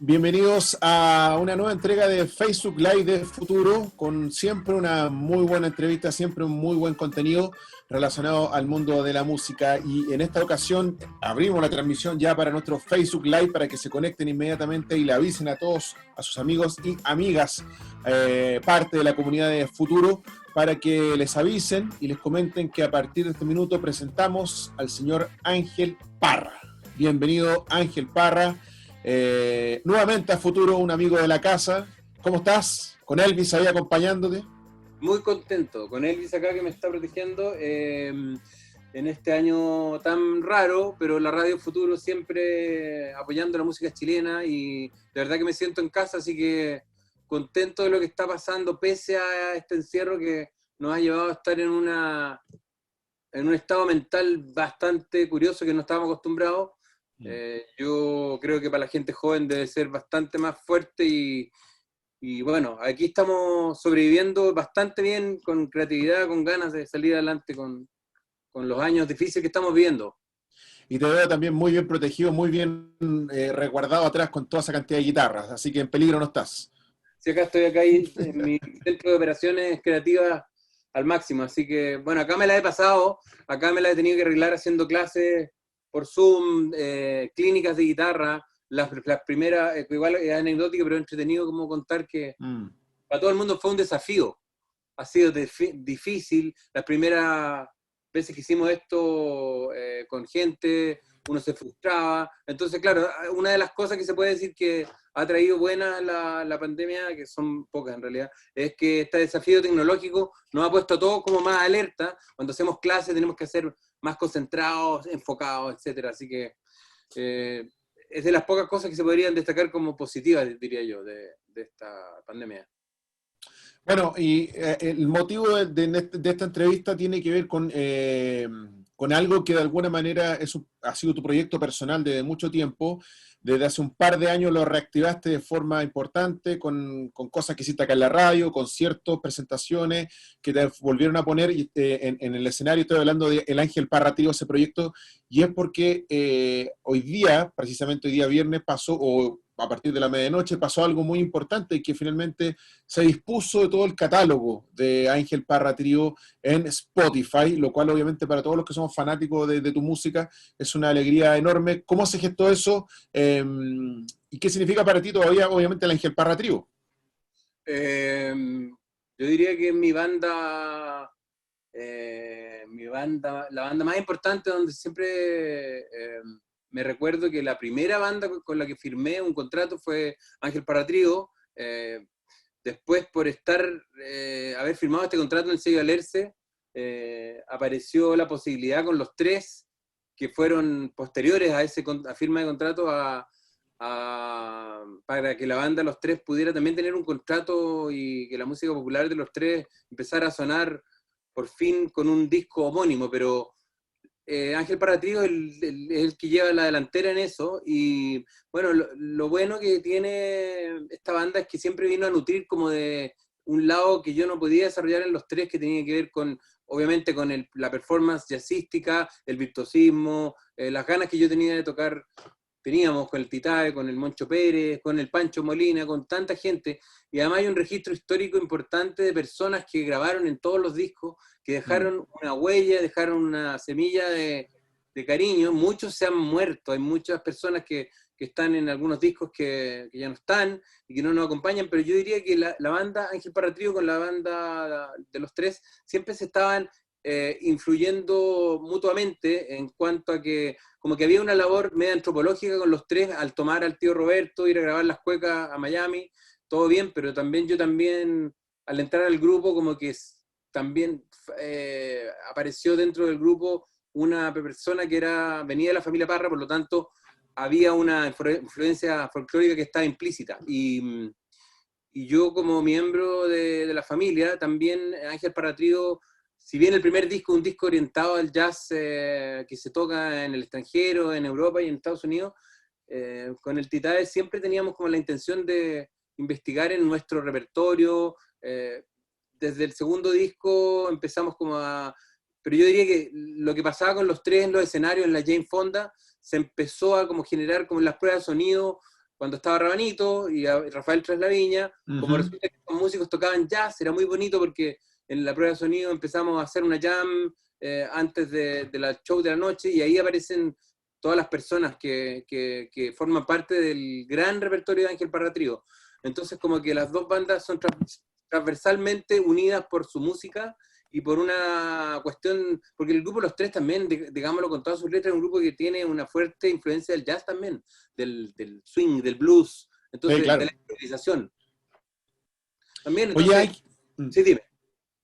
Bienvenidos a una nueva entrega de Facebook Live de Futuro, con siempre una muy buena entrevista, siempre un muy buen contenido relacionado al mundo de la música. Y en esta ocasión abrimos la transmisión ya para nuestro Facebook Live para que se conecten inmediatamente y le avisen a todos, a sus amigos y amigas, parte de la comunidad de Futuro, para que les avisen y les comenten que a partir de este minuto presentamos al señor Ángel Parra. Bienvenido, Ángel Parra. Nuevamente a Futuro, un amigo de la casa. ¿Cómo estás? Con Elvis ahí acompañándote. Muy contento, con Elvis acá que me está protegiendo en este año tan raro, pero la Radio Futuro siempre apoyando la música chilena y de verdad que me siento en casa, así que contento de lo que está pasando pese a este encierro que nos ha llevado a estar en un estado mental bastante curioso que no estábamos acostumbrados. Yo creo que para la gente joven debe ser bastante más fuerte y bueno, aquí estamos sobreviviendo bastante bien, con creatividad, con ganas de salir adelante con los años difíciles que estamos viviendo. Y te veo también muy bien protegido, muy bien resguardado atrás con toda esa cantidad de guitarras, así que en peligro no estás. Sí, acá estoy ahí en mi centro de operaciones creativas al máximo, así que bueno, acá me la he pasado, acá me la he tenido que arreglar haciendo clases por Zoom, clínicas de guitarra, las primeras, igual es anecdótico, pero entretenido como contar que para todo el mundo fue un desafío, ha sido difícil, las primeras veces que hicimos esto con gente, uno se frustraba, entonces claro, una de las cosas que se puede decir que ha traído buena la pandemia, que son pocas en realidad, es que este desafío tecnológico nos ha puesto a todos como más alerta. Cuando hacemos clases tenemos que ser más concentrados, enfocados, etcétera. Así que es de las pocas cosas que se podrían destacar como positivas, diría yo, de esta pandemia. Bueno, y el motivo de esta entrevista tiene que ver con algo que de alguna manera ha sido tu proyecto personal desde mucho tiempo. Desde hace un par de años lo reactivaste de forma importante con cosas que hiciste acá en la radio, conciertos, presentaciones que te volvieron a poner en el escenario. Estoy hablando de El Ángel Parra Trío, ese proyecto, y es porque hoy día, precisamente hoy día viernes, pasó, o a partir de la medianoche, pasó algo muy importante y que finalmente se dispuso de todo el catálogo de Ángel Parra Trío en Spotify, lo cual obviamente para todos los que somos fanáticos de tu música es una alegría enorme. ¿Cómo se gestó eso? ¿Y qué significa para ti todavía, obviamente, el Ángel Parra Trío? Yo diría que la banda más importante, donde siempre me recuerdo que la primera banda con la que firmé un contrato fue Ángel Parra Trío. Después, por haber firmado este contrato en el sello Alerce, apareció la posibilidad con los tres que fueron posteriores a esa firma de contrato para que la banda Los Tres pudiera también tener un contrato y que la música popular de Los Tres empezara a sonar por fin con un disco homónimo, pero Ángel Parra Trío es el que lleva la delantera en eso, y bueno, lo bueno que tiene esta banda es que siempre vino a nutrir como de un lado que yo no podía desarrollar en Los Tres, que tenía que ver con, obviamente, con la performance jazzística, el virtuosismo, las ganas que yo tenía de tocar. Teníamos con el Titae, con el Moncho Pérez, con el Pancho Molina, con tanta gente, y además hay un registro histórico importante de personas que grabaron en todos los discos, que dejaron una huella, dejaron una semilla de cariño. Muchos se han muerto, hay muchas personas que están en algunos discos que ya no están y que no nos acompañan, pero yo diría que la banda Ángel Parra Trío con la banda de Los Tres siempre se estaban influyendo mutuamente, en cuanto a que como que había una labor media antropológica con Los Tres al tomar al tío Roberto, ir a grabar las cuecas a Miami, todo bien, pero yo también al entrar al grupo como que también apareció dentro del grupo una persona que venía de la familia Parra, por lo tanto había una influencia folclórica que estaba implícita, y yo como miembro de la familia, también Ángel Parra Trío, si bien el primer disco es un disco orientado al jazz que se toca en el extranjero, en Europa y en Estados Unidos, con el Titae siempre teníamos como la intención de investigar en nuestro repertorio. Desde el segundo disco empezamos pero yo diría que lo que pasaba con Los Tres en los escenarios, en la Jane Fonda, se empezó a como generar como en las pruebas de sonido, cuando estaba Rabanito y a Rafael Traslaviña, como Ujú. resulta que los músicos tocaban jazz, era muy bonito porque en la prueba de sonido empezamos a hacer una jam antes de la show de la noche, y ahí aparecen todas las personas que forman parte del gran repertorio de Ángel Parra Trío. Entonces como que las dos bandas son transversalmente unidas por su música y por una cuestión, porque el grupo Los Tres también, digámoslo con todas sus letras, es un grupo que tiene una fuerte influencia del jazz también, del swing, del blues, Sí, entonces de la claro. improvisación. También, Oye, entonces, sí, dime.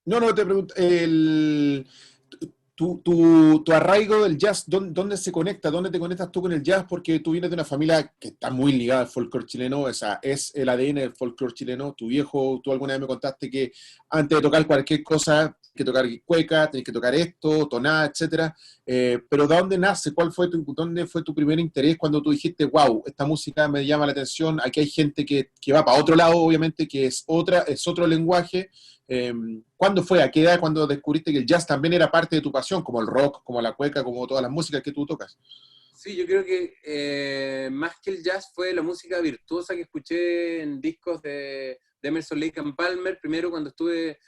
no, no, te pregunto, tu arraigo del jazz, ¿dónde se conecta? ¿Dónde te conectas tú con el jazz? Porque tú vienes de una familia que está muy ligada al folclore chileno, o sea, es el ADN del folclore chileno. Tu viejo, tú alguna vez me contaste que antes de tocar cualquier cosa, tienes que tocar cueca, tienes que tocar esto, tonada, etcétera. Pero ¿de dónde nace? ¿Dónde fue tu primer interés cuando tú dijiste, wow, esta música me llama la atención? Aquí hay gente que va para otro lado, obviamente, que es otro lenguaje. ¿Cuándo fue? ¿A qué edad cuando descubriste que el jazz también era parte de tu pasión, como el rock, como la cueca, como todas las músicas que tú tocas? Sí, yo creo que más que el jazz fue la música virtuosa que escuché en discos de Emerson Lake and Palmer, primero cuando estuve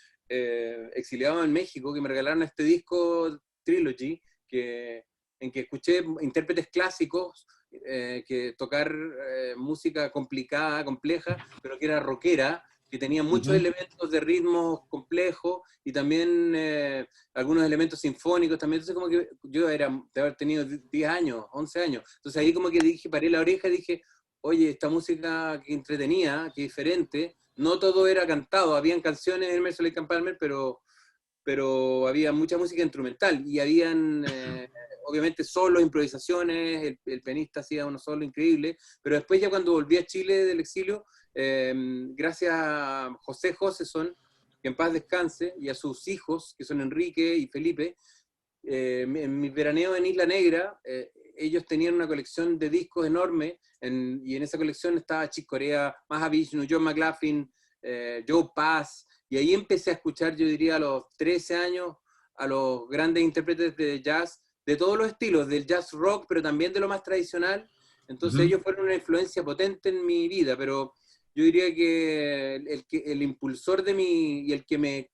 exiliado en México, que me regalaron este disco Trilogy, en que escuché intérpretes clásicos que tocar música complicada, compleja, pero que era rockera, que tenía muchos Ujú. elementos de ritmos complejos y también algunos elementos sinfónicos también. Entonces como que yo era de haber tenido 10 años, 11 años. Entonces ahí como que dije, paré la oreja y dije, oye, esta música que entretenía, que diferente, no todo era cantado, habían canciones en Emerson Lake and Palmer, pero había mucha música instrumental y habían obviamente solos, improvisaciones, el pianista hacía unos solos increíbles, pero después ya cuando volví a Chile del exilio, gracias a José Joseson, que en paz descanse, y a sus hijos, que son Enrique y Felipe, en mi veraneo en Isla Negra, ellos tenían una colección de discos enorme, y en esa colección estaba Chick Corea, Mahavishnu, John McLaughlin, Joe Pass, y ahí empecé a escuchar, yo diría a los 13 años, a los grandes intérpretes de jazz, de todos los estilos, del jazz rock, pero también de lo más tradicional. Entonces Ujú. ellos fueron una influencia potente en mi vida, pero yo diría que el impulsor de mi, y el que me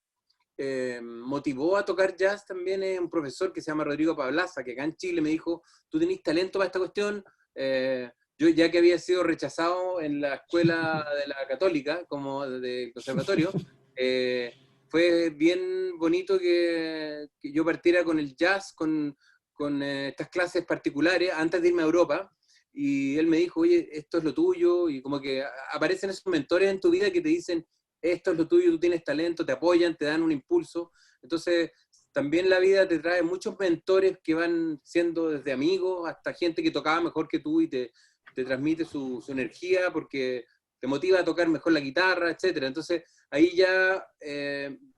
motivó a tocar jazz también es un profesor que se llama Rodrigo Pablaza, que acá en Chile me dijo, tú tenés talento para esta cuestión. Yo ya que había sido rechazado en la escuela de la católica, como del conservatorio, fue bien bonito que yo partiera con el jazz, con estas clases particulares antes de irme a Europa. Y él me dijo, oye, esto es lo tuyo, y como que aparecen esos mentores en tu vida que te dicen, esto es lo tuyo, tú tienes talento, te apoyan, te dan un impulso. Entonces, también la vida te trae muchos mentores que van siendo desde amigos hasta gente que tocaba mejor que tú y te transmite su energía porque te motiva a tocar mejor la guitarra, etcétera. Entonces, ahí ya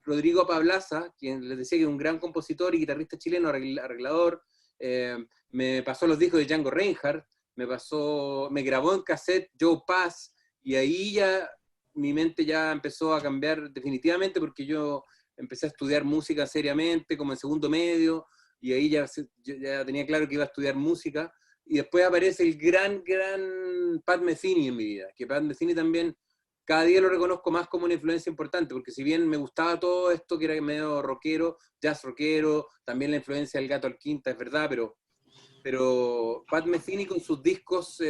Rodrigo Pablaza, quien les decía que es un gran compositor y guitarrista chileno, arreglador, me pasó los discos de Django Reinhardt, me grabó en cassette Joe Pass, y ahí ya mi mente ya empezó a cambiar definitivamente porque yo empecé a estudiar música seriamente, como en segundo medio, y ahí yo ya tenía claro que iba a estudiar música, y después aparece el gran Pat Metheny en mi vida, que Pat Metheny también, cada día lo reconozco más como una influencia importante, porque si bien me gustaba todo esto, que era medio rockero, jazz rockero, también la influencia del Gato Alquinta, es verdad, pero Pat Metheny con sus discos,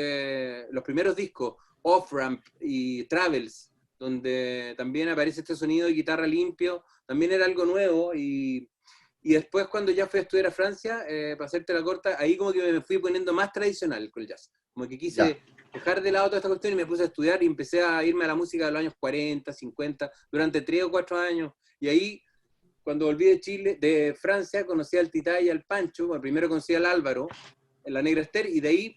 los primeros discos, Off-Ramp y Travels, donde también aparece este sonido de guitarra limpio, también era algo nuevo, y después cuando ya fui a estudiar a Francia, para hacerte la corta, ahí como que me fui poniendo más tradicional con el jazz, como que Ya. quise dejar de lado toda esta cuestión y me puse a estudiar y empecé a irme a la música de los años 40, 50, durante 3 o 4 años, y ahí cuando volví de Chile, de Francia, conocí al Titá y al Pancho, bueno, primero conocí al Álvaro, en la Negra Esther, y de ahí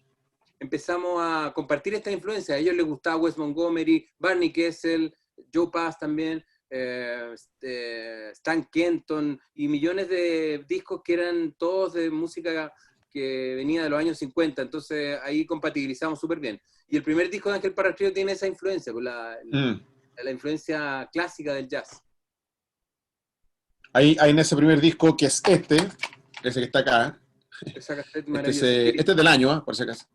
empezamos a compartir esta influencia. A ellos les gustaba Wes Montgomery, Barney Kessel, Joe Pass también, Stan Kenton, y millones de discos que eran todos de música que venía de los años 50, entonces ahí compatibilizamos súper bien. Y el primer disco de Ángel Parra Trío tiene esa influencia, pues Mm. la influencia clásica del jazz. Ahí en ese primer disco, que es ese que está acá, Esa cassette este es, maravillosa. Sí, este es del año, por si acaso.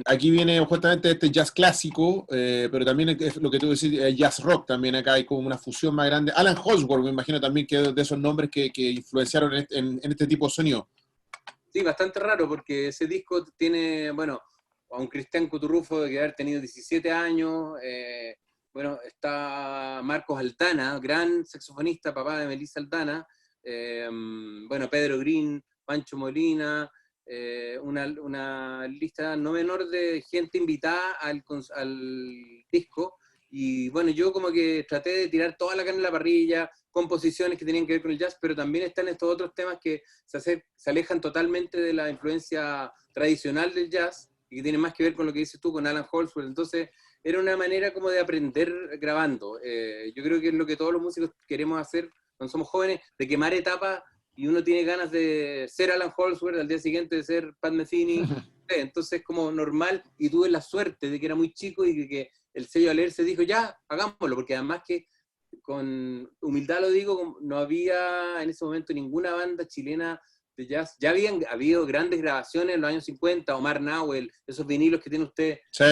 Aquí viene justamente este jazz clásico, pero también es lo que tú decís, jazz rock también acá hay como una fusión más grande. Alan Holdsworth, me imagino también que es de esos nombres que influenciaron en este tipo de sonido. Sí, bastante raro porque ese disco tiene, bueno, a un Cristian Cuturrufo de que haber tenido 17 años, bueno, está Marcos Altana, gran saxofonista, papá de Melissa Altana, bueno, Pedro Green, Pancho Molina, una lista no menor de gente invitada al disco, y bueno, yo como que traté de tirar toda la carne en la parrilla, composiciones que tenían que ver con el jazz, pero también están estos otros temas que se alejan totalmente de la influencia tradicional del jazz y que tienen más que ver con lo que dices tú, con Alan Holdsworth. Entonces, era una manera como de aprender grabando. Yo creo que es lo que todos los músicos queremos hacer cuando somos jóvenes, de quemar etapas y uno tiene ganas de ser Alan Holdsworth, al día siguiente de ser Pat Metheny. Entonces, como normal, y tuve la suerte de que era muy chico y de que el sello Aler se dijo, ya, hagámoslo, porque además que con humildad lo digo, no había en ese momento ninguna banda chilena de jazz. Ya habían habido grandes grabaciones en los años 50, Omar Nahuel, esos vinilos que tiene usted, Sí.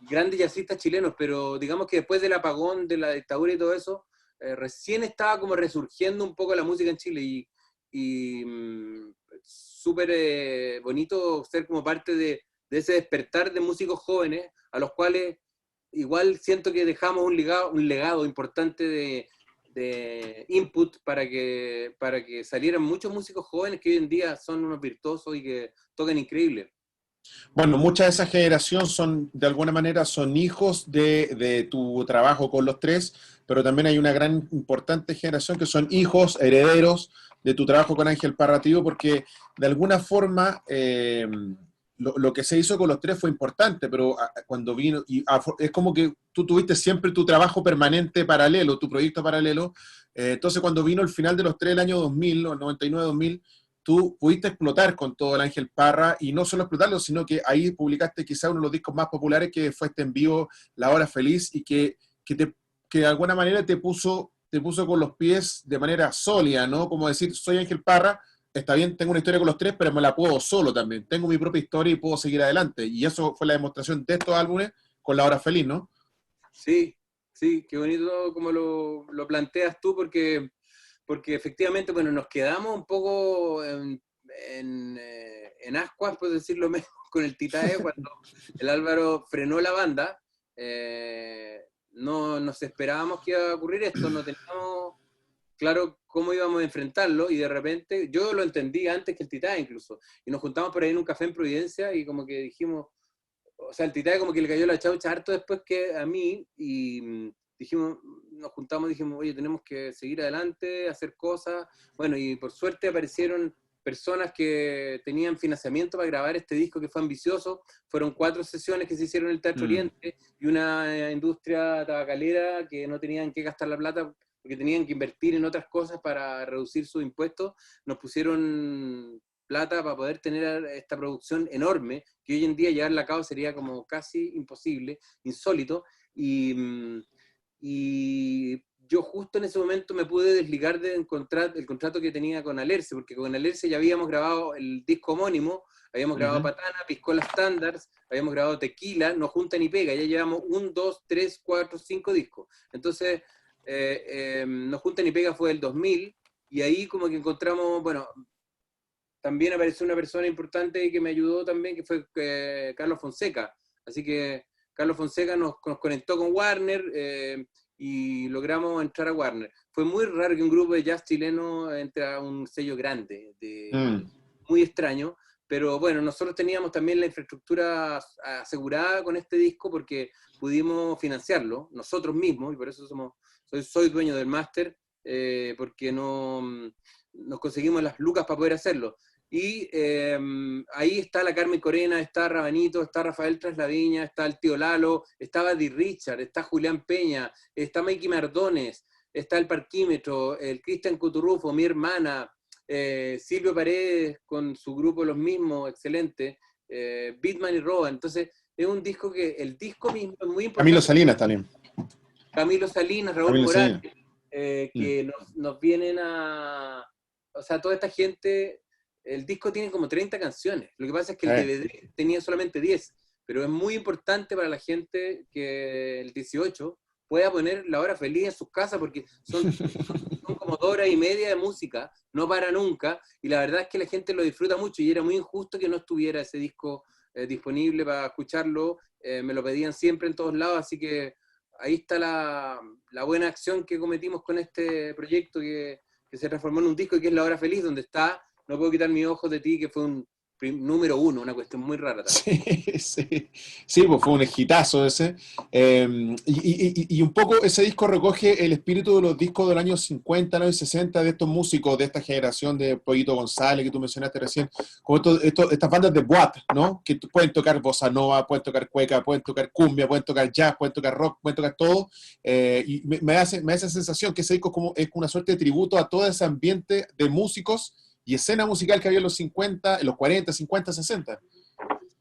grandes jazzistas chilenos, pero digamos que después del apagón, de la dictadura y todo eso, recién estaba como resurgiendo un poco la música en Chile y súper bonito ser como parte de ese despertar de músicos jóvenes a los cuales igual siento que dejamos un legado importante de input para que salieran muchos músicos jóvenes que hoy en día son unos virtuosos y que tocan increíble. Bueno, mucha de esa generación son, de alguna manera, son hijos de tu trabajo con los tres, pero también hay una gran, importante generación que son hijos, herederos de tu trabajo con Ángel Parra Trío, porque de alguna forma lo que se hizo con los tres fue importante, pero cuando vino, es como que tú tuviste siempre tu trabajo permanente paralelo, tu proyecto paralelo, entonces cuando vino el final de los tres, el año 2000, o 99-2000, tú pudiste explotar con todo el Ángel Parra, y no solo explotarlo, sino que ahí publicaste quizá uno de los discos más populares, que fue este en vivo, La Hora Feliz, y que de alguna manera te puso con los pies de manera sólida, ¿no? Como decir, soy Ángel Parra, está bien, tengo una historia con los tres, pero me la puedo solo también, tengo mi propia historia y puedo seguir adelante, y eso fue la demostración de estos álbumes con La Hora Feliz, ¿no? Sí, sí, qué bonito como lo planteas tú, porque efectivamente, bueno, nos quedamos un poco en ascuas, por decirlo menos, con el Titae cuando el Álvaro frenó la banda. No nos esperábamos que iba a ocurrir esto, no teníamos claro cómo íbamos a enfrentarlo y de repente, yo lo entendí antes que el Titae incluso, y nos juntamos por ahí en un café en Providencia y como que dijimos, o sea, el Titae como que le cayó la chaucha harto después que a mí, y dijimos, nos juntamos, dijimos, oye, tenemos que seguir adelante, hacer cosas. Bueno, y por suerte aparecieron personas que tenían financiamiento para grabar este disco que fue ambicioso. Fueron 4 sesiones que se hicieron en el Teatro Oriente y una industria tabacalera que no tenían que gastar la plata porque tenían que invertir en otras cosas para reducir sus impuestos. Nos pusieron plata para poder tener esta producción enorme, que hoy en día llevarla a cabo sería como casi imposible, insólito, y yo justo en ese momento me pude desligar del contrato que tenía con Alerce, porque con Alerce ya habíamos grabado el disco homónimo, habíamos grabado Patana, Piscola Standards, habíamos grabado Tequila, No Junta ni Pega, ya llevamos 1, 2, 3, 4, 5 discos. Entonces, No Junta ni Pega fue el 2000, y ahí como que encontramos, bueno, también apareció una persona importante que me ayudó también, que fue Carlos Fonseca. Así que Carlos Fonseca nos conectó con Warner y logramos entrar a Warner. Fue muy raro que un grupo de jazz chileno entre a un sello grande, muy extraño, pero bueno, nosotros teníamos también la infraestructura asegurada con este disco porque pudimos financiarlo nosotros mismos, y por eso soy dueño del máster, porque nos conseguimos las lucas para poder hacerlo. Y ahí está la Carmen Corena, está Rabanito, está Rafael Traslaviña, está el tío Lalo, está Buddy Richard, está Julián Peña, está Mikey Mardones, está el Parquímetro, el Cristian Cuturrufo, mi hermana, Silvio Paredes con su grupo Los Mismos, excelente, Bitman y Roa. Entonces es un disco que el disco mismo es muy importante. Camilo Salinas también. Camilo Salinas, Raúl Camilo Morales, Salinas. que nos vienen a... O sea, toda esta gente el disco tiene como 30 canciones. Lo que pasa es que el Eh. DVD tenía solamente 10, pero es muy importante para la gente que el 18 pueda poner La Hora Feliz en sus casas, porque son como 2 horas y media de música, no para nunca, y la verdad es que la gente lo disfruta mucho, y era muy injusto que no estuviera ese disco disponible para escucharlo. Me lo pedían siempre en todos lados, así que ahí está la buena acción que cometimos con este proyecto que se transformó en un disco y que es La Hora Feliz, donde está No Puedo Quitar Mis Ojos de Ti, que fue un número uno, una cuestión muy rara también. Sí, sí, sí, pues fue un exitazo ese. Y un poco ese disco recoge el espíritu de los discos del año 50, años 60, de estos músicos de esta generación de Pollito González que tú mencionaste recién, como estas bandas de boat, ¿no? Que pueden tocar bossa nova, pueden tocar cueca, pueden tocar cumbia, pueden tocar jazz, pueden tocar rock, pueden tocar todo. Y me hace esa sensación que ese disco es como una suerte de tributo a todo ese ambiente de músicos y escena musical que había en los 50, en los 40, 50, 60.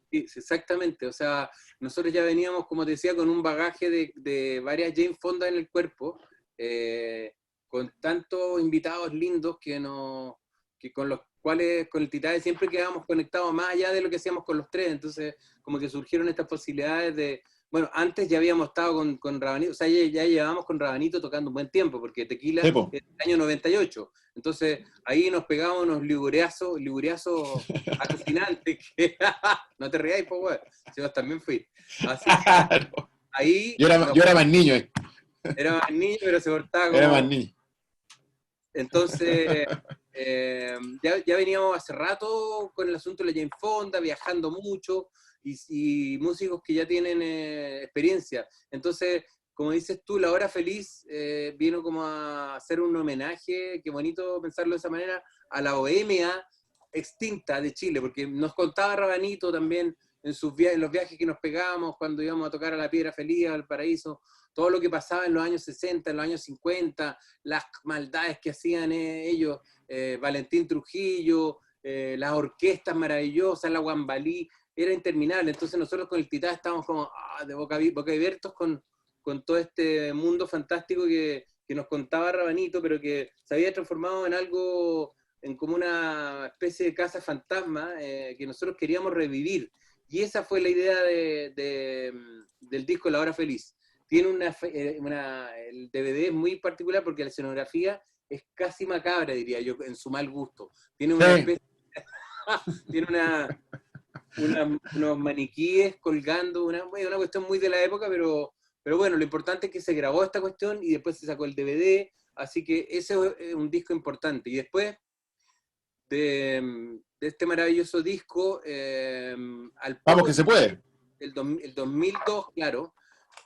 Sí, exactamente, o sea, nosotros ya veníamos, como te decía, con un bagaje de varias Jane Fonda en el cuerpo, con tantos invitados lindos que con los cuales con el Titae siempre quedábamos conectados más allá de lo que hacíamos con los tres, entonces como que surgieron estas posibilidades de, bueno, antes ya habíamos estado con Rabanito, o sea, ya llevábamos con Rabanito tocando un buen tiempo, porque Tequila Sí, es po. del año 98, entonces ahí nos pegábamos unos ligureazos alucinantes, que no te rías, pues, weón, yo también fui. Así que Claro. ahí Yo era más niño, era más niño, pero se portaba era más como... niño. Entonces, ya veníamos hace rato con el asunto de la Jane Fonda, viajando mucho, y músicos que ya tienen experiencia. Entonces, como dices tú, La Hora Feliz vino como a hacer un homenaje, qué bonito pensarlo de esa manera, a la bohemia extinta de Chile, porque nos contaba Rabanito también en los viajes que nos pegábamos cuando íbamos a tocar a la Piedra Feliz, al Paraíso, todo lo que pasaba en los años 60, en los años 50, las maldades que hacían ellos, Valentín Trujillo, las orquestas maravillosas, la Guambalí, era interminable. Entonces nosotros con el Titá estábamos como de boca abiertos con todo este mundo fantástico que nos contaba Rabanito, pero que se había transformado en algo, en como una especie de casa fantasma que nosotros queríamos revivir. Y esa fue la idea del disco La Hora Feliz. Tiene el DVD es muy particular porque la escenografía es casi macabra, diría yo, en su mal gusto. Tiene una Sí. especie, tiene unos maniquíes colgando, una cuestión muy de la época, pero bueno, lo importante es que se grabó esta cuestión y después se sacó el DVD, así que ese es un disco importante. Y después de este maravilloso disco, al Vamos poco que se tiempo, puede. el 2002, claro,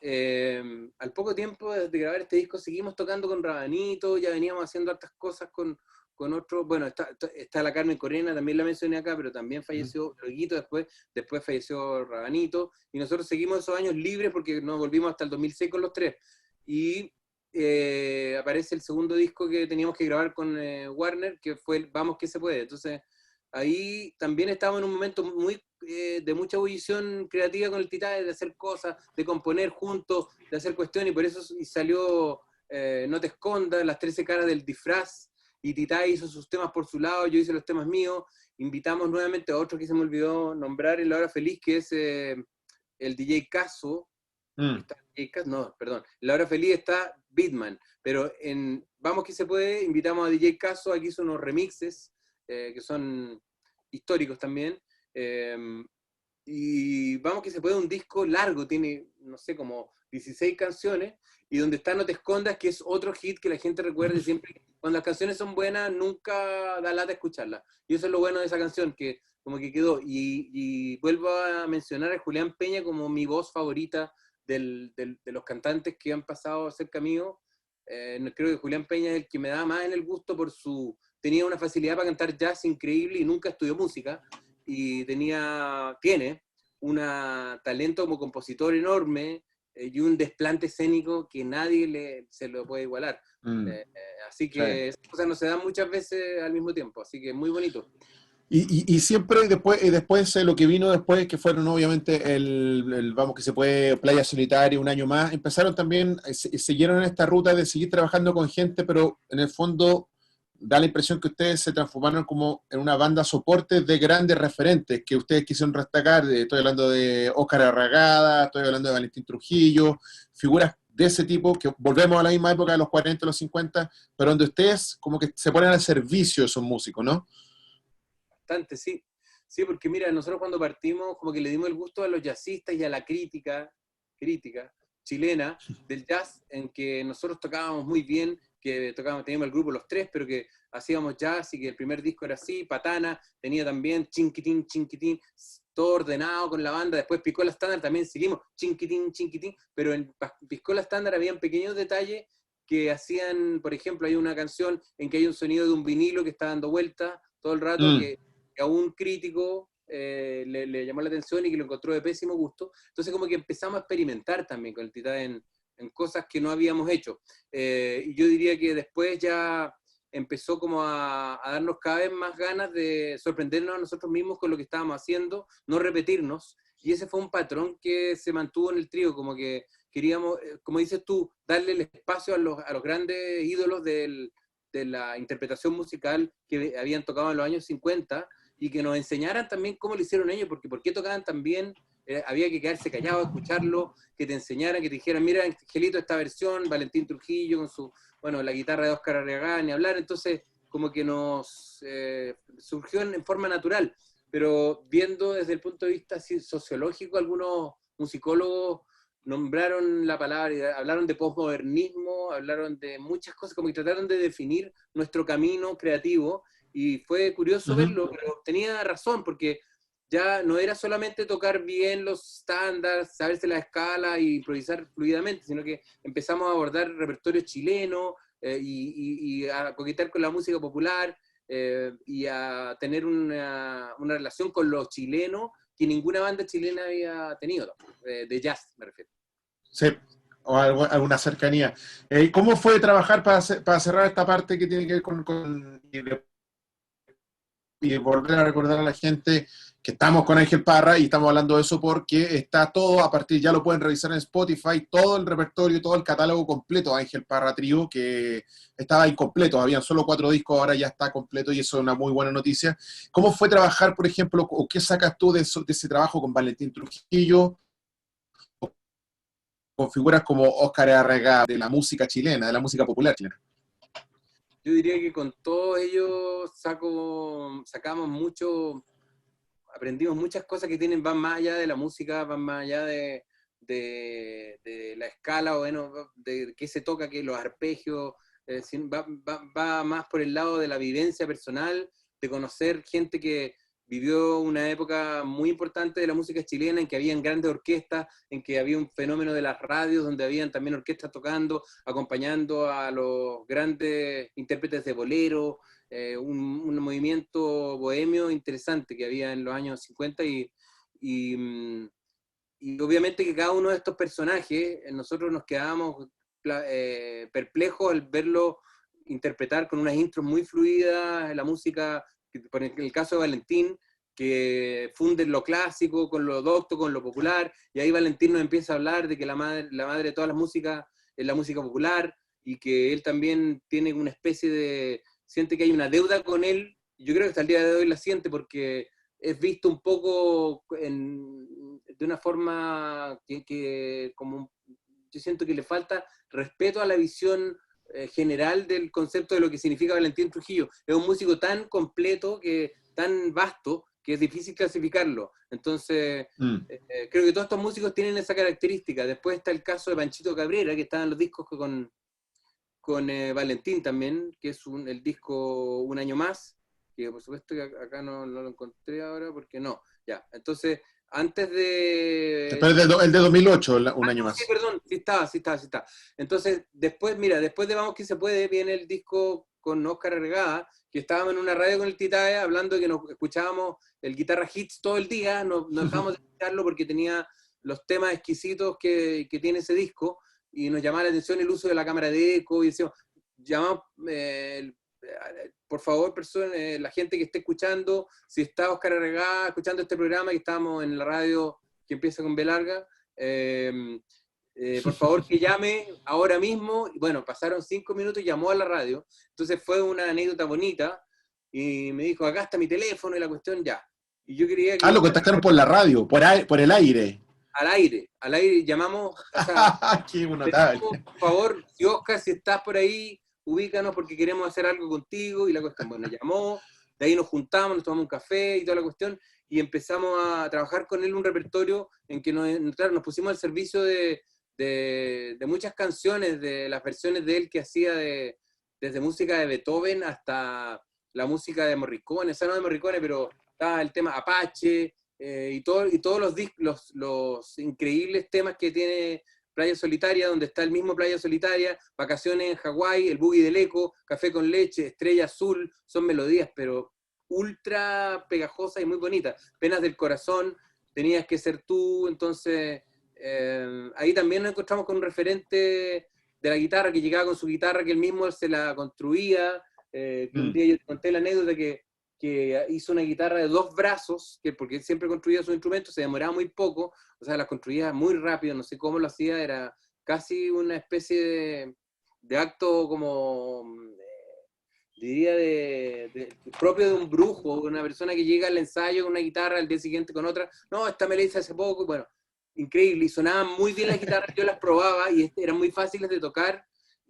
al poco tiempo de grabar este disco seguimos tocando con Rabanito, ya veníamos haciendo hartas cosas con otros, bueno, está la Carmen Corena, también la mencioné acá, pero también falleció Roguito después falleció Rabanito, y nosotros seguimos esos años libres porque nos volvimos hasta el 2006 con los tres, y aparece el segundo disco que teníamos que grabar con Warner, que fue el Vamos que se puede, entonces ahí también estábamos en un momento muy de mucha ebullición creativa con el Titae, de hacer cosas, de componer juntos, de hacer cuestiones, y por eso salió No te escondas, Las 13 caras del disfraz, y Titae hizo sus temas por su lado, yo hice los temas míos, invitamos nuevamente a otro que se me olvidó nombrar en La Hora Feliz, que es el DJ Caso, Mm. no, perdón, en La Hora Feliz está Beatman, pero en Vamos que se puede, invitamos a DJ Caso, aquí son unos remixes, que son históricos también, y Vamos que se puede un disco largo, tiene, no sé, como 16 canciones, y donde está No te escondas, que es otro hit que la gente recuerde siempre. Cuando las canciones son buenas, nunca da lata escucharlas. Y eso es lo bueno de esa canción, que como que quedó. Y vuelvo a mencionar a Julián Peña como mi voz favorita de los cantantes que han pasado cerca mío. Creo que Julián Peña es el que me da más en el gusto por tenía una facilidad para cantar jazz increíble y nunca estudió música, y tiene un talento como compositor enorme, y un desplante escénico que nadie se lo puede igualar. Mm. Así Sí. que esas cosas no se dan muchas veces al mismo tiempo, así que muy bonito. Y siempre después lo que vino después, que fueron obviamente Vamos que se puede, Playa Solitaria, un año más, empezaron también, siguieron en esta ruta de seguir trabajando con gente, pero en el fondo da la impresión que ustedes se transformaron como en una banda soporte de grandes referentes que ustedes quisieron destacar. Estoy hablando de Óscar Arragada, estoy hablando de Valentín Trujillo, figuras de ese tipo, que volvemos a la misma época de los 40, los 50, pero donde ustedes como que se ponen al servicio de esos músicos, ¿no? Bastante, sí. Sí, porque mira, nosotros cuando partimos como que le dimos el gusto a los jazzistas y a la crítica chilena del jazz, en que nosotros tocábamos muy bien, que tocábamos, teníamos el grupo Los Tres, pero que hacíamos jazz y que el primer disco era así, Patana, tenía también chinquitín, chinquitín, todo ordenado con la banda, después Piscola Estándar también seguimos, chinquitín, chinquitín, pero en Piscola Estándar habían pequeños detalles que hacían, por ejemplo, hay una canción en que hay un sonido de un vinilo que está dando vuelta todo el rato, Mm. que a un crítico le llamó la atención y que lo encontró de pésimo gusto. Entonces como que empezamos a experimentar también con el Titán en cosas que no habíamos hecho. Y yo diría que después ya empezó como a darnos cada vez más ganas de sorprendernos a nosotros mismos con lo que estábamos haciendo, no repetirnos. Y ese fue un patrón que se mantuvo en el trío, como que queríamos, como dices tú, darle el espacio a los grandes ídolos de la interpretación musical que habían tocado en los años 50 y que nos enseñaran también cómo lo hicieron ellos, porque por qué tocaban tan bien, había que quedarse callado, escucharlo, que te enseñaran, que te dijeran, mira, Angelito, esta versión, Valentín Trujillo con su, bueno, la guitarra de Óscar Arriagada, ni hablar, entonces como que nos surgió en forma natural, pero viendo desde el punto de vista así, sociológico, algunos musicólogos nombraron la palabra, hablaron de posmodernismo, hablaron de muchas cosas, como que trataron de definir nuestro camino creativo, y fue curioso Ujú. verlo, pero tenía razón, porque ya no era solamente tocar bien los estándares, saberse la escala e improvisar fluidamente, sino que empezamos a abordar repertorio chileno y a coquetear con la música popular y a tener una relación con los chilenos que ninguna banda chilena había tenido, de jazz me refiero. Sí, o alguna cercanía. ¿Cómo fue trabajar para cerrar esta parte que tiene que ver y volver a recordar a la gente que estamos con Ángel Parra y estamos hablando de eso porque está todo, a partir, ya lo pueden revisar en Spotify, todo el repertorio, todo el catálogo completo de Ángel Parra Trío, que estaba incompleto, habían solo 4 discos, ahora ya está completo y eso es una muy buena noticia. ¿Cómo fue trabajar, por ejemplo, o qué sacas tú de ese trabajo con Valentín Trujillo, con figuras como Óscar Arrega de la música chilena, de la música popular chilena? Yo diría que con todos ellos sacamos mucho, aprendimos muchas cosas que van más allá de la música, van más allá de la escala, o bueno, de qué se toca, que los arpegios, va más por el lado de la vivencia personal, de conocer gente que vivió una época muy importante de la música chilena, en que habían grandes orquestas, en que había un fenómeno de las radios, donde habían también orquestas tocando, acompañando a los grandes intérpretes de bolero, un movimiento bohemio interesante que había en los años 50 y, y obviamente que cada uno de estos personajes, nosotros nos quedábamos perplejos al verlo interpretar con unas intros muy fluidas, la música, por el caso de Valentín, que funden lo clásico con lo docto, con lo popular, y ahí Valentín nos empieza a hablar de que la madre de todas las músicas es la música popular, y que él también tiene una especie de, siente que hay una deuda con él, yo creo que hasta el día de hoy la siente porque es visto un poco de una forma como yo siento que le falta respeto a la visión general del concepto de lo que significa Valentín Trujillo. Es un músico tan completo, tan vasto, que es difícil clasificarlo. Entonces, creo que todos estos músicos tienen esa característica. Después está el caso de Panchito Cabrera, que está en los discos con Valentín también, que es el disco Un Año Más, que por supuesto que acá no lo encontré ahora porque no. Ya, entonces, antes de... Después el de 2008, un Ah, año no, sí, más. perdón, sí estaba, sí estaba, sí estaba. Entonces, después, mira, después de Vamos que se puede, viene el disco con Óscar Regada, que estábamos en una radio con el Titae hablando de que nos escuchábamos el guitarra hits todo el día, no dejamos de escucharlo porque tenía los temas exquisitos que tiene ese disco, y nos llamaba la atención el uso de la cámara de eco, y decíamos, llamamos, por favor, la gente que esté escuchando, si está Óscar Regada escuchando este programa, que estamos en la radio que empieza con B larga, por favor que llame ahora mismo. Y bueno, pasaron 5 minutos y llamó a la radio. Entonces fue una anécdota bonita y me dijo, acá está mi teléfono y la cuestión ya. Y yo quería que Lo Oscar, contactaron por la radio, por el aire. al aire llamamos, o sea, Qué pedimos, notable. por favor, si Oscar, si estás por ahí, ubícanos porque queremos hacer algo contigo y la cuestión. Bueno, llamó, de ahí nos juntamos, nos tomamos un café y toda la cuestión y empezamos a trabajar con él un repertorio en que claro, nos pusimos al servicio de muchas canciones, de las versiones de él que hacía desde música de Beethoven hasta la música de Morricone, esa no de Morricone, pero estaba el tema Apache, y todos los increíbles temas que tiene Playa Solitaria, donde está el mismo Playa Solitaria, Vacaciones en Hawái, El Boogie del Eco, Café con Leche, Estrella Azul, son melodías, pero ultra pegajosas y muy bonitas. Penas del Corazón, Tenías que ser tú, entonces ahí también nos encontramos con un referente de la guitarra que llegaba con su guitarra, que él mismo se la construía, que un día yo te conté la anécdota que hizo una guitarra de 2 brazos, porque él siempre construía sus instrumentos, se demoraba muy poco, o sea, las construía muy rápido, no sé cómo lo hacía, era casi una especie de acto como, diría, propio de un brujo, una persona que llega al ensayo con una guitarra, al día siguiente con otra, no, esta me la hice hace poco, bueno, increíble, y sonaban muy bien las guitarras, yo las probaba y eran muy fáciles de tocar,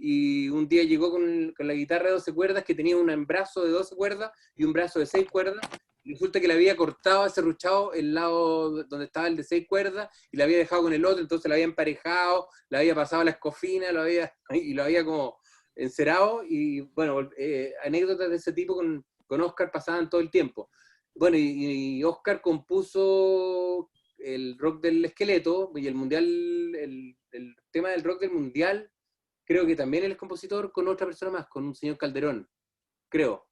y un día llegó con la guitarra de 12 cuerdas, que tenía un brazo de 12 cuerdas y un brazo de 6 cuerdas, y resulta que le había cortado, serruchado el lado donde estaba el de 6 cuerdas, y la había dejado con el otro, entonces la había emparejado, la había pasado a la escofina, y lo había como encerado, y bueno, anécdotas de ese tipo con Oscar pasaban todo el tiempo. Bueno, y Oscar compuso el rock del esqueleto, y el mundial, el tema del rock del mundial, creo que también él es compositor con otra persona más, con un señor Calderón, creo,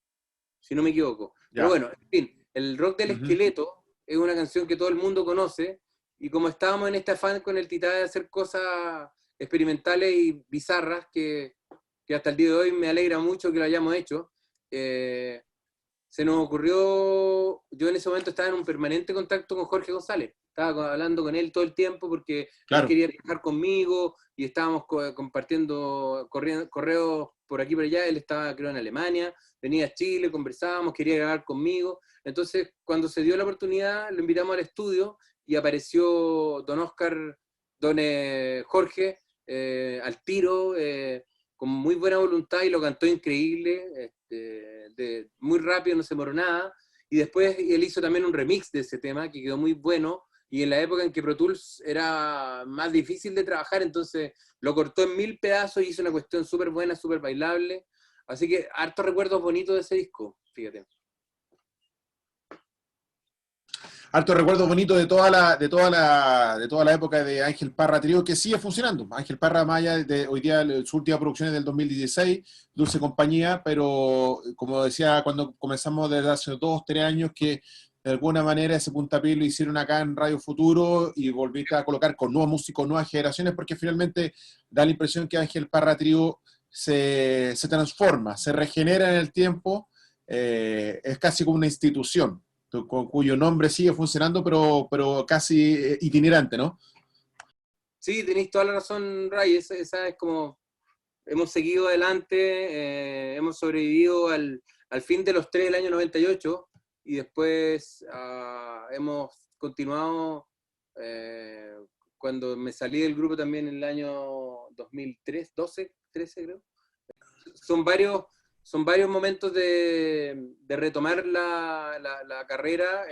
si no me equivoco. Pero Ya. bueno, en fin, el rock del esqueleto es una canción que todo el mundo conoce, y como estábamos en este afán con el Titá de hacer cosas experimentales y bizarras, que hasta el día de hoy me alegra mucho que lo hayamos hecho, se nos ocurrió, yo en ese momento estaba en un permanente contacto con Jorge González, estaba hablando con él todo el tiempo porque él Claro. quería viajar conmigo y estábamos compartiendo correos por aquí y por allá, él estaba creo en Alemania, venía a Chile, conversábamos, quería grabar conmigo, entonces cuando se dio la oportunidad lo invitamos al estudio y apareció don Oscar, don Jorge, al tiro, con muy buena voluntad y lo cantó increíble, muy rápido, no se demoró nada. Y después él hizo también un remix de ese tema que quedó muy bueno. Y en la época en que Pro Tools era más difícil de trabajar, entonces lo cortó en 1000 pedazos y hizo una cuestión súper buena, súper bailable. Así que hartos recuerdos bonitos de ese disco, fíjate. Harto recuerdo bonito de toda la época de Ángel Parra Trío, que sigue funcionando. Ángel Parra, más allá de hoy día, su última producción es del 2016, Dulce Compañía, pero como decía cuando comenzamos desde hace 2, 3 años, que de alguna manera ese puntapié lo hicieron acá en Radio Futuro y volviste a colocar con nuevos músicos, nuevas generaciones, porque finalmente da la impresión que Ángel Parra Trío se transforma, se regenera en el tiempo, es casi como una institución cuyo nombre sigue funcionando, pero casi itinerante, ¿no? Sí, tenéis toda la razón, Ray. Esa es como hemos seguido adelante, hemos sobrevivido al fin de los 3 del año 98 y después hemos continuado cuando me salí del grupo también en el año 2003, 12, 13 creo. Son varios, son varios momentos de retomar la carrera,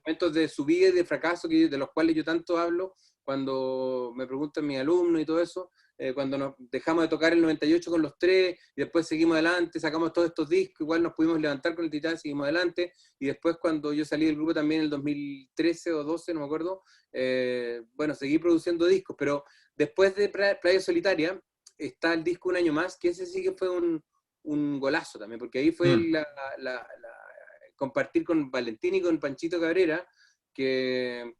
momentos de subida y de fracaso de los cuales yo tanto hablo cuando me preguntan mis alumnos y todo eso, cuando nos dejamos de tocar el 98 con los 3, y después seguimos adelante, sacamos todos estos discos, igual nos pudimos levantar con el Titán, seguimos adelante, y después cuando yo salí del grupo también en el 2013 o 12, no me acuerdo, bueno, seguí produciendo discos, pero después de Playa Solitaria está el disco Un Año Más, que ese sí que fue un golazo también, porque ahí fue compartir con Valentín y con Panchito Cabrera, que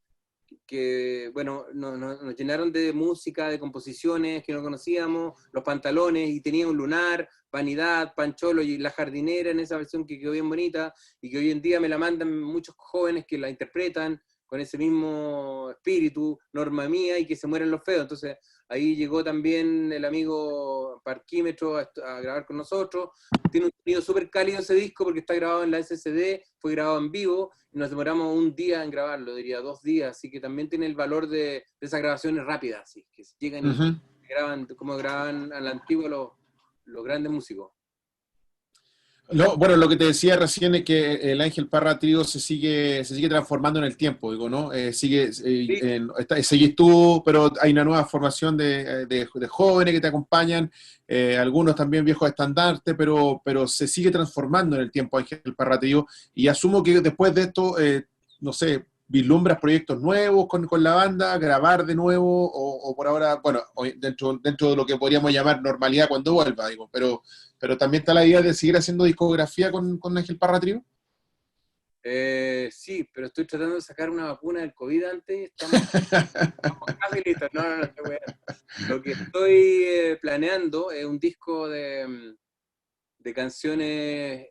bueno, nos llenaron de música, de composiciones que no conocíamos, Los Pantalones, y tenía un lunar, Vanidad, Pancholo y La Jardinera en esa versión que quedó bien bonita, y que hoy en día me la mandan muchos jóvenes que la interpretan, con ese mismo espíritu, norma mía, y que se mueren los feos. Entonces ahí llegó también el amigo Parquímetro a grabar con nosotros. Tiene un sonido súper cálido ese disco porque está grabado en la SSD, fue grabado en vivo, y nos demoramos un día en grabarlo, diría 2 días, así que también tiene el valor de esas grabaciones rápidas, así, que llegan y Ujú. graban como graban a la antigua los grandes músicos. Bueno, lo que te decía recién es que el Ángel Parra Trío se sigue transformando en el tiempo, digo, ¿no? Sí, Seguís tú, pero hay una nueva formación de jóvenes que te acompañan, algunos también viejos estandartes, pero se sigue transformando en el tiempo Ángel Parra Trío, y asumo que después de esto, no sé, vislumbras proyectos nuevos con la banda, grabar de nuevo, o por ahora, bueno, dentro de lo que podríamos llamar normalidad cuando vuelva, digo, pero también está la idea de seguir haciendo discografía con Ángel Parra Trío. sí, pero estoy tratando de sacar una vacuna del COVID antes, estamos casi listos. No, no, no, estoy weando. Lo que estoy planeando es un disco de canciones,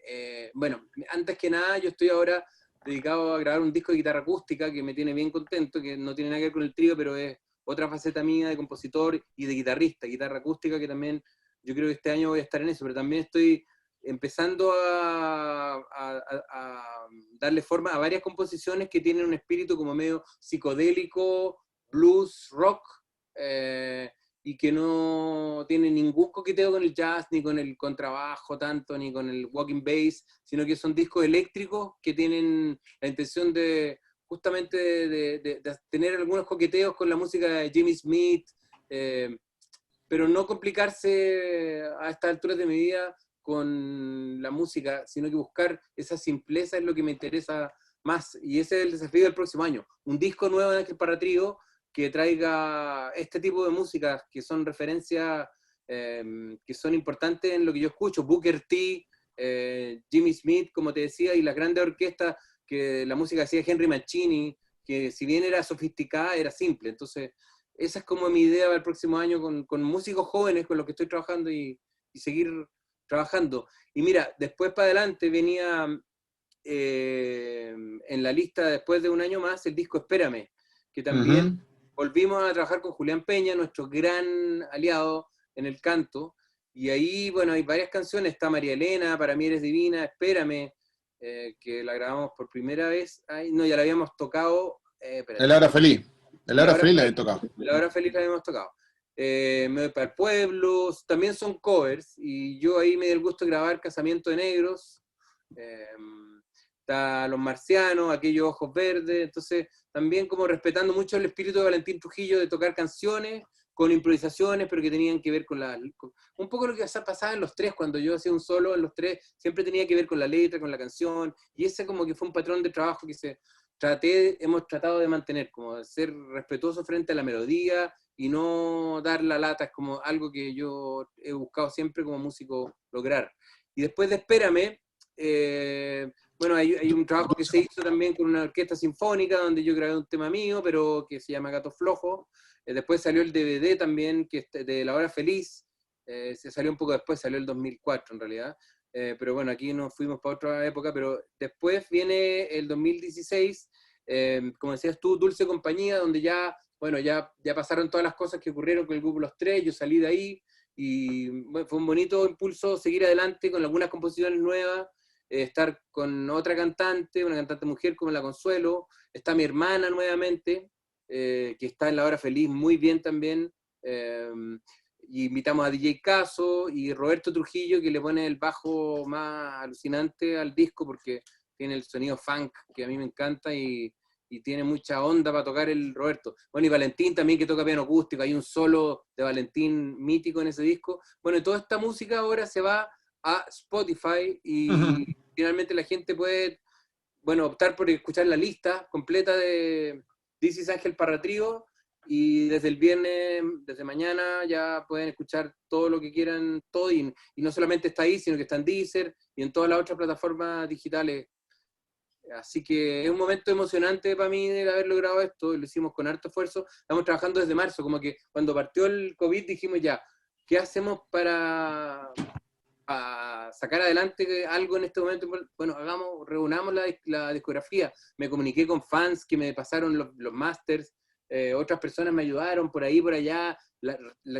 bueno, antes que nada yo estoy ahora dedicado a grabar un disco de guitarra acústica que me tiene bien contento, que no tiene nada que ver con el trío, pero es otra faceta mía de compositor y de guitarrista, guitarra acústica, que también yo creo que este año voy a estar en eso, pero también estoy empezando a darle forma a varias composiciones que tienen un espíritu como medio psicodélico, blues, rock, eh, y que no tiene ningún coqueteo con el jazz, ni con el contrabajo tanto, ni con el walking bass, sino que son discos eléctricos que tienen la intención de justamente de tener algunos coqueteos con la música de Jimmy Smith, eh, pero no complicarse a estas alturas de mi vida con la música, sino que buscar esa simpleza es lo que me interesa más, y ese es el desafío del próximo año. Un disco nuevo de Ángel Parra Trío que traiga este tipo de músicas que son referencias, que son importantes en lo que yo escucho, Booker T, Jimmy Smith, como te decía, y las grandes orquestas, que la música hacía Henry Mancini, que si bien era sofisticada, era simple. Entonces, esa es como mi idea para el próximo año con músicos jóvenes con los que estoy trabajando y seguir trabajando. Y mira, después para adelante venía en la lista, después de un año más, el disco Espérame, que también Ujú. volvimos a trabajar con Julián Peña, nuestro gran aliado en el canto, y ahí, bueno, hay varias canciones, está María Elena, Para mí eres divina, Espérame, que la grabamos por primera vez, ay, no, ya la habíamos tocado, El espérate, Hora Feliz. El La Hora Hora Feliz la Feliz, he tocado. La Hora Feliz la habíamos tocado. Me voy para el pueblo, también son covers, y yo ahí me di el gusto de grabar Casamiento de Negros, eh, está Los Marcianos, Aquellos Ojos Verdes, entonces también como respetando mucho el espíritu de Valentín Trujillo de tocar canciones con improvisaciones, pero que tenían que ver un poco lo que pasaba en Los Tres, cuando yo hacía un solo en Los Tres, siempre tenía que ver con la letra, con la canción, y ese como que fue un patrón de trabajo que hemos tratado de mantener, como de ser respetuoso frente a la melodía y no dar la lata, es como algo que yo he buscado siempre como músico lograr. Y después de Espérame, bueno, hay un trabajo que se hizo también con una orquesta sinfónica, donde yo grabé un tema mío, pero que se llama Gato Flojo. Después salió el DVD también, que de La Hora Feliz, se salió un poco después, salió el 2004 en realidad. Pero bueno, aquí nos fuimos para otra época, pero después viene el 2016, como decías tú, Dulce Compañía, donde ya, bueno, ya pasaron todas las cosas que ocurrieron con el grupo Los Tres, yo salí de ahí, y bueno, fue un bonito impulso seguir adelante con algunas composiciones nuevas, estar con otra cantante, una cantante mujer como la Consuelo, está mi hermana nuevamente, que está en La Hora Feliz muy bien también, y invitamos a DJ Caso y Roberto Trujillo, que le pone el bajo más alucinante al disco porque tiene el sonido funk que a mí me encanta, y tiene mucha onda para tocar el Roberto. Bueno, y Valentín también, que toca piano acústico, hay un solo de Valentín mítico en ese disco. Bueno, y toda esta música ahora se va a Spotify y Ujú. finalmente la gente puede, bueno, optar por escuchar la lista completa de This is Ángel Parra Trío, y desde el viernes, desde mañana, ya pueden escuchar todo lo que quieran, todo, y no solamente está ahí, sino que está en Deezer y en todas las otras plataformas digitales. Así que es un momento emocionante para mí de haber logrado esto, lo hicimos con harto esfuerzo, estamos trabajando desde marzo, como que cuando partió el COVID dijimos ya, ¿qué hacemos a sacar adelante algo en este momento, bueno, reunamos la discografía. Me comuniqué con fans que me pasaron los masters, otras personas me ayudaron por ahí, por allá,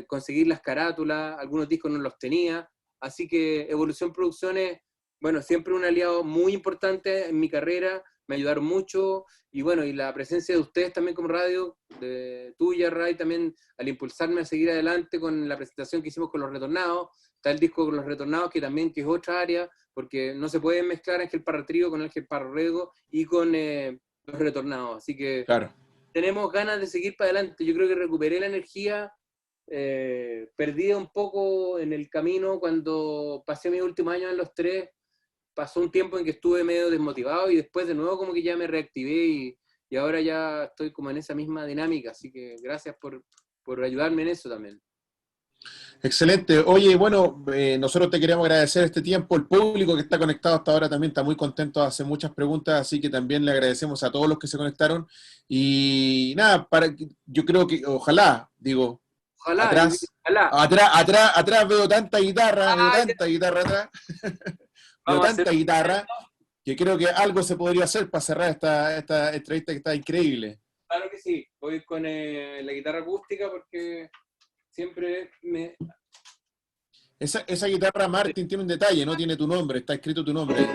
conseguir las carátulas, algunos discos no los tenía, así que Evolución Producciones, bueno, siempre un aliado muy importante en mi carrera, me ayudaron mucho, y bueno, y la presencia de ustedes también como radio, de tuya, Ray, también al impulsarme a seguir adelante con la presentación que hicimos con Los Retornados. Está el disco con Los Retornados, que también que es otra área, porque no se puede mezclar Ángel Parra Trío con Ángel Parra Ruego y con Los Retornados. Así que Claro. tenemos ganas de seguir para adelante. Yo creo que recuperé la energía perdida un poco en el camino cuando pasé mis últimos años en Los Tres. Pasó un tiempo en que estuve medio desmotivado y después de nuevo como que ya me reactivé y ahora ya estoy como en esa misma dinámica. Así que gracias por ayudarme en eso también. Excelente. Oye, bueno, nosotros te queremos agradecer este tiempo. El público que está conectado hasta ahora también está muy contento, hace muchas preguntas, así que también le agradecemos a todos los que se conectaron. Y nada, yo creo que ojalá, digo, Ojalá, atrás veo tanta guitarra, atrás, veo vamos a hacer tanta guitarra, que creo que algo se podría hacer para cerrar esta entrevista que está increíble. Claro que sí, voy con la guitarra acústica porque siempre me... Esa guitarra Martin tiene un detalle, no tiene tu nombre, está escrito tu nombre.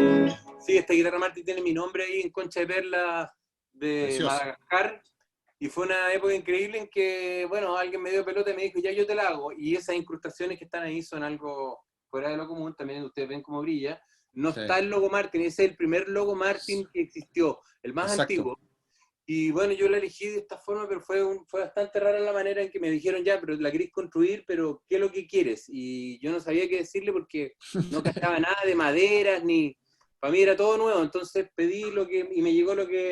Sí, esta guitarra Martin tiene mi nombre ahí en concha de perla de Precioso. Madagascar. Y fue una época increíble en que, bueno, alguien me dio pelota y me dijo, ya yo te la hago. Y esas incrustaciones que están ahí son algo fuera de lo común, también ustedes ven cómo brilla. No Sí. está el logo Martin, ese es el primer logo Martin que existió, el más Exacto. antiguo. Y bueno, yo la elegí de esta forma, pero fue bastante rara la manera en que me dijeron, ya, pero la querés construir, pero ¿qué es lo que quieres? Y yo no sabía qué decirle porque no cachaba nada de maderas, ni... Para mí era todo nuevo, entonces pedí y me llegó lo que...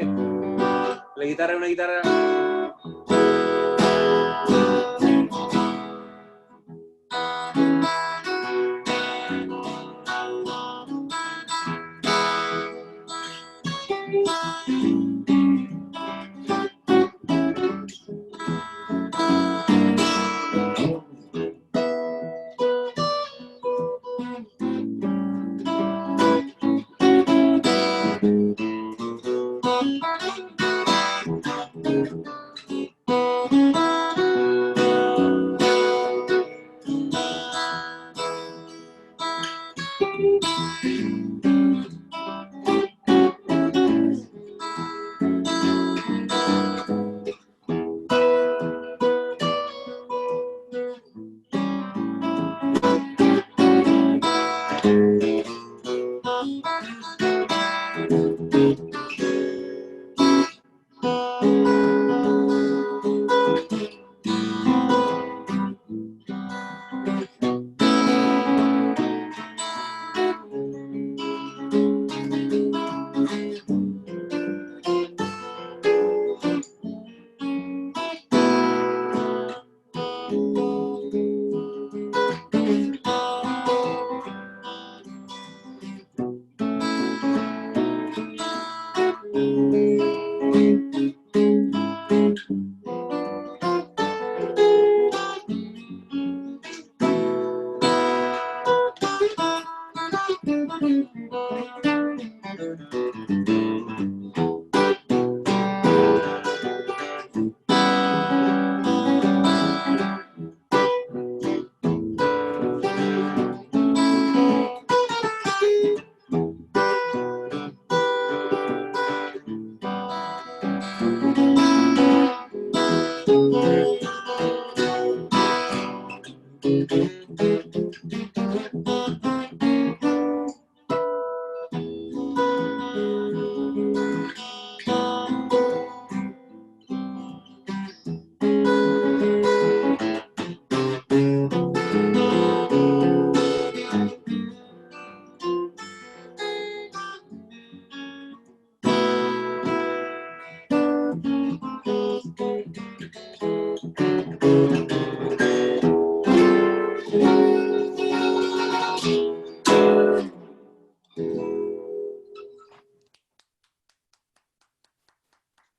La guitarra es una guitarra...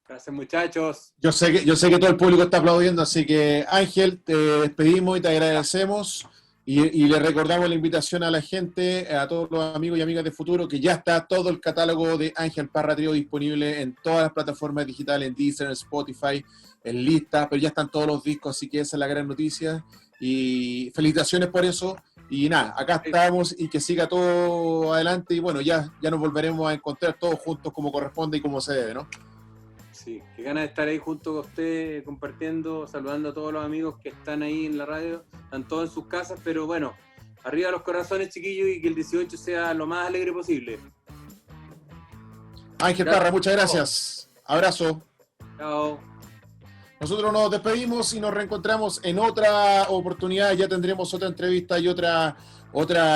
Gracias, muchachos. Yo sé que todo el público está aplaudiendo, así que Ángel, te despedimos y te agradecemos. Y le recordamos la invitación a la gente, a todos los amigos y amigas de Futuro, que ya está todo el catálogo de Ángel Parra Trío disponible en todas las plataformas digitales, en Deezer, en Spotify, en Lista, pero ya están todos los discos, así que esa es la gran noticia. Y felicitaciones por eso. Y nada, acá estamos y que siga todo adelante. Y bueno, ya nos volveremos a encontrar todos juntos como corresponde y como se debe, ¿no? Sí, qué ganas de estar ahí junto con usted, compartiendo, saludando a todos los amigos que están ahí en la radio, están todos en sus casas, pero bueno, arriba los corazones, chiquillos, y que el 18 sea lo más alegre posible. Ángel Parra, muchas gracias. Abrazo. Chao. Nosotros nos despedimos y nos reencontramos en otra oportunidad. Ya tendremos otra entrevista y otra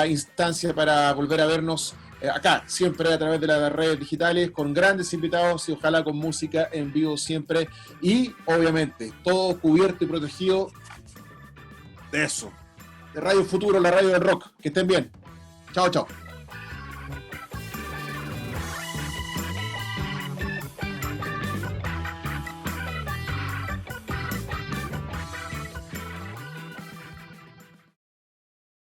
instancia para volver a vernos acá, siempre a través de las redes digitales, con grandes invitados y ojalá con música en vivo siempre. Y obviamente, todo cubierto y protegido de eso. De Radio Futuro, la radio del rock. Que estén bien. Chao, chao.